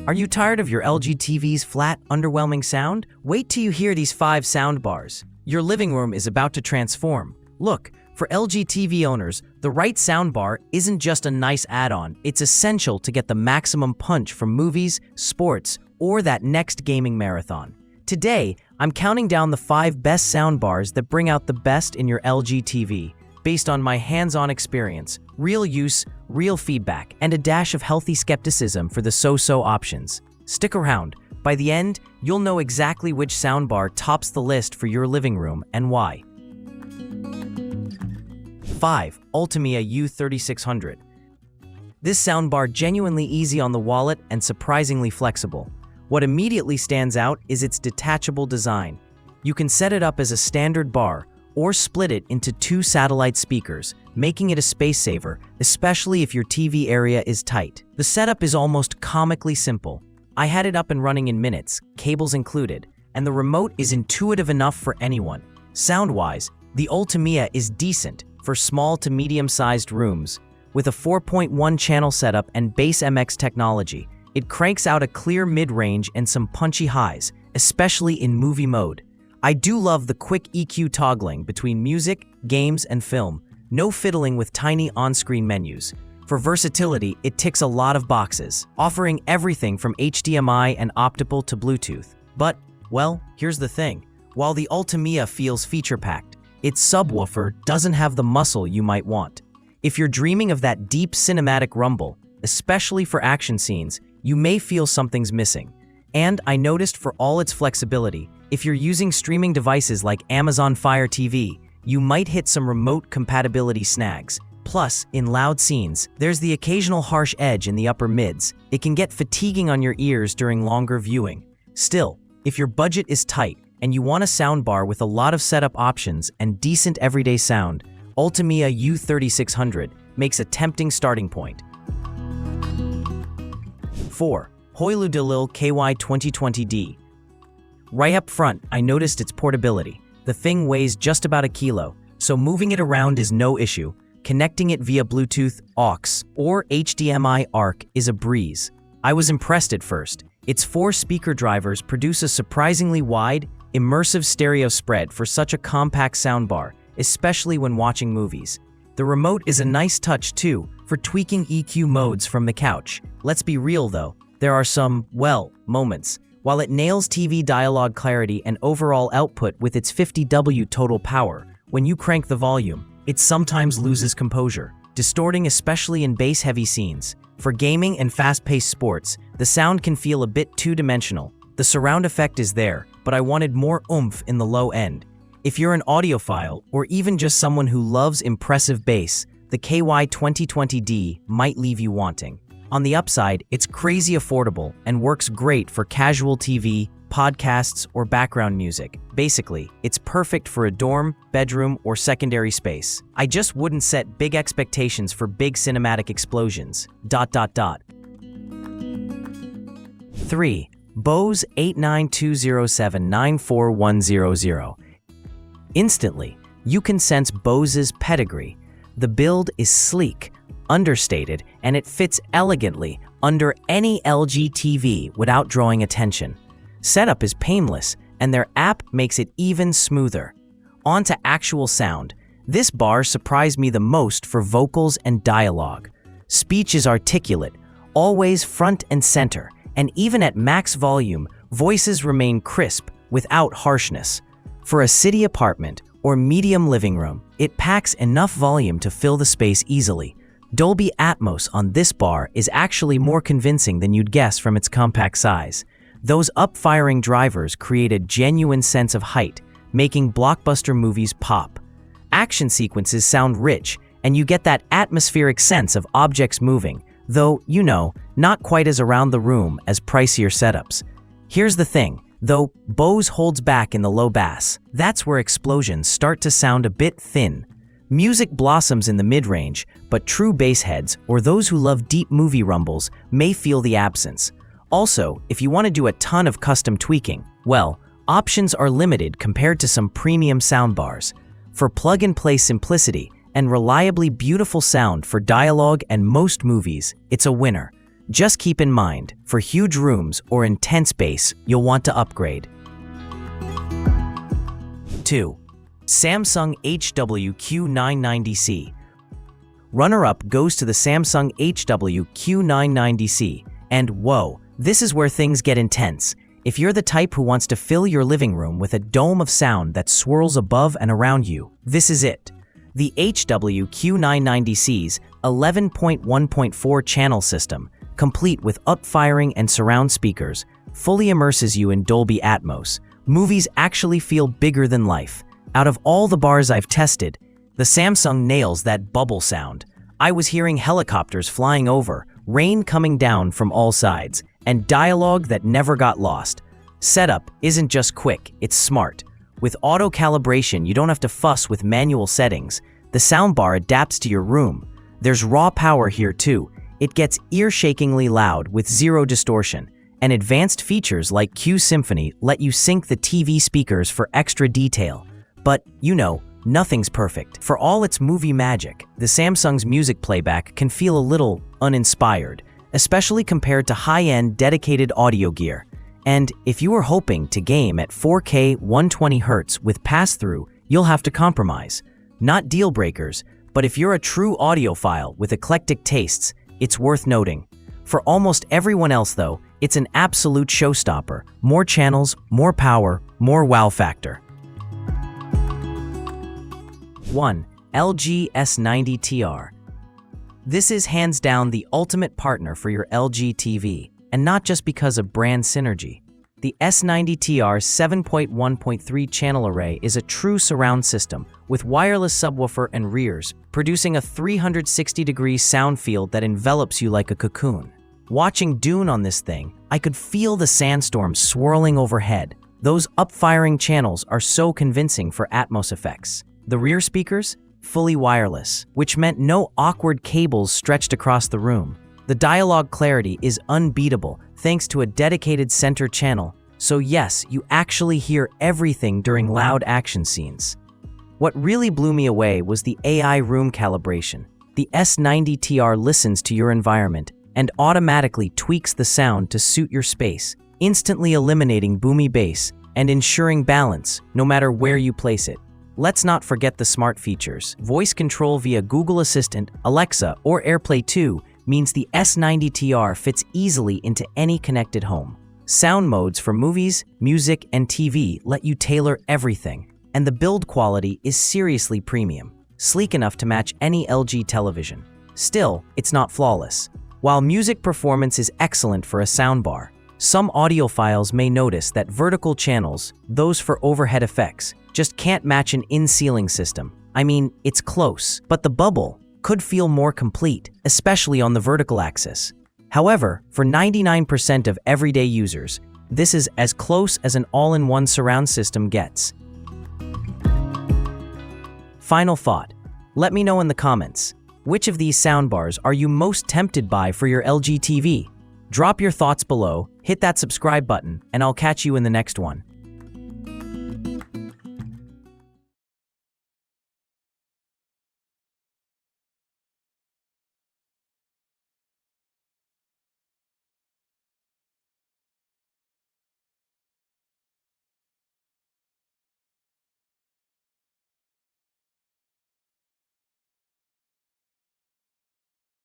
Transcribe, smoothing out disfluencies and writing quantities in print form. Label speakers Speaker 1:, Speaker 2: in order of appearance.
Speaker 1: Are you tired of your LG TV's flat, underwhelming sound? Wait till you hear these 5 soundbars. Your living room is about to transform. Look, for LG TV owners, the right soundbar isn't just a nice add-on, it's essential to get the maximum punch from movies, sports, or that next gaming marathon. Today, I'm counting down the 5 best soundbars that bring out the best in your LG TV, based on my hands-on experience, real use, real feedback, and a dash of healthy skepticism for the so-so options. Stick around. By the end, you'll know exactly which soundbar tops the list for your living room and why. 5. ULTIMEA U3600. This soundbar genuinely easy on the wallet and surprisingly flexible. What immediately stands out is its detachable design. You can set it up as a standard bar or split it into 2 satellite speakers, making it a space saver, especially if your TV area is tight. The setup is almost comically simple. I had it up and running in minutes, cables included, and the remote is intuitive enough for anyone. Sound-wise, the ULTIMEA is decent for small to medium-sized rooms. With a 4.1 channel setup and Base MX technology, it cranks out a clear mid-range and some punchy highs, especially in movie mode. I do love the quick EQ toggling between music, games, and film. No fiddling with tiny on-screen menus. For versatility, it ticks a lot of boxes, offering everything from HDMI and optical to Bluetooth. But, well, here's the thing. While the ULTIMEA feels feature-packed, its subwoofer doesn't have the muscle you might want. If you're dreaming of that deep cinematic rumble, especially for action scenes, you may feel something's missing. And I noticed for all its flexibility, if you're using streaming devices like Amazon Fire TV, you might hit some remote compatibility snags. Plus, in loud scenes, there's the occasional harsh edge in the upper mids. It can get fatiguing on your ears during longer viewing. Still, if your budget is tight and you want a soundbar with a lot of setup options and decent everyday sound, ULTIMEA U3600 makes a tempting starting point. 4. HoYLluDLL KY2020D. Right up front, I noticed its portability. The thing weighs just about a kilo, so moving it around is no issue. Connecting it via Bluetooth, aux, or HDMI ARC is a breeze. I was impressed at first. Its 4 speaker drivers produce a surprisingly wide, immersive stereo spread for such a compact soundbar, especially when watching movies. The remote is a nice touch too, for tweaking EQ modes from the couch. Let's be real though, there are some, well, moments. While it nails TV dialogue clarity and overall output with its 50W total power, when you crank the volume, it sometimes loses composure, distorting especially in bass-heavy scenes. For gaming and fast-paced sports, the sound can feel a bit two-dimensional. The surround effect is there, but I wanted more oomph in the low end. If you're an audiophile, or even just someone who loves impressive bass, the KY2020D might leave you wanting. On the upside, it's crazy affordable and works great for casual TV, podcasts, or background music. Basically, it's perfect for a dorm, bedroom, or secondary space. I just wouldn't set big expectations for big cinematic explosions. ... 3. Bose 89207-94100. Instantly, you can sense Bose's pedigree. The build is sleek, understated, and it fits elegantly under any LG TV without drawing attention. Setup is painless, and their app makes it even smoother. On to actual sound. This bar surprised me the most for vocals and dialogue. Speech is articulate, always front and center, and even at max volume, voices remain crisp without harshness. For a city apartment or medium living room, it packs enough volume to fill the space easily. Dolby Atmos on this bar is actually more convincing than you'd guess from its compact size. Those up-firing drivers create a genuine sense of height, making blockbuster movies pop. Action sequences sound rich, and you get that atmospheric sense of objects moving, though, you know, not quite as around the room as pricier setups. Here's the thing, though Bose holds back in the low bass, that's where explosions start to sound a bit thin. Music blossoms in the mid-range, but true bass heads, or those who love deep movie rumbles, may feel the absence. Also, if you want to do a ton of custom tweaking, well, options are limited compared to some premium soundbars. For plug-and-play simplicity and reliably beautiful sound for dialogue and most movies, it's a winner. Just keep in mind, for huge rooms or intense bass, you'll want to upgrade. 2. Samsung HW-Q990C. Runner-up goes to the Samsung HW-Q990C, and whoa, this is where things get intense. If you're the type who wants to fill your living room with a dome of sound that swirls above and around you, this is it. The HW-Q990C's 11.1.4 channel system, complete with up-firing and surround speakers, fully immerses you in Dolby Atmos. Movies actually feel bigger than life. Out of all the bars I've tested, the Samsung nails that bubble sound. I was hearing helicopters flying over, rain coming down from all sides, and dialogue that never got lost. Setup isn't just quick, it's smart. With auto-calibration, you don't have to fuss with manual settings. The soundbar adapts to your room. There's raw power here too. It gets ear-shakingly loud with zero distortion. And advanced features like Q Symphony let you sync the TV speakers for extra detail. But, you know, nothing's perfect. For all its movie magic, the Samsung's music playback can feel a little uninspired, especially compared to high-end dedicated audio gear. And if you are hoping to game at 4K 120Hz with pass-through, you'll have to compromise. Not deal breakers, but if you're a true audiophile with eclectic tastes, it's worth noting. For almost everyone else though, it's an absolute showstopper. More channels, more power, more wow factor. 1. LG S90TR. This is hands down the ultimate partner for your LG TV, and not just because of brand synergy. The S90TR's 7.1.3 channel array is a true surround system with wireless subwoofer and rears, producing a 360-degree sound field that envelops you like a cocoon. Watching Dune on this thing, I could feel the sandstorm swirling overhead. Those up-firing channels are so convincing for Atmos effects. The rear speakers? Fully wireless, which meant no awkward cables stretched across the room. The dialogue clarity is unbeatable thanks to a dedicated center channel, so yes, you actually hear everything during loud action scenes. What really blew me away was the AI room calibration. The S90TR listens to your environment and automatically tweaks the sound to suit your space, instantly eliminating boomy bass and ensuring balance no matter where you place it. Let's not forget the smart features. Voice control via Google Assistant, Alexa, or AirPlay 2 means the S90TR fits easily into any connected home. Sound modes for movies, music, and TV let you tailor everything, and the build quality is seriously premium, sleek enough to match any LG television. Still, it's not flawless. While music performance is excellent for a soundbar, some audiophiles may notice that vertical channels, those for overhead effects, just can't match an in-ceiling system. I mean, it's close, but the bubble could feel more complete, especially on the vertical axis. However, for 99% of everyday users, this is as close as an all-in-one surround system gets. Final thought. Let me know in the comments, which of these soundbars are you most tempted by for your LG TV? Drop your thoughts below, hit that subscribe button, and I'll catch you in the next one.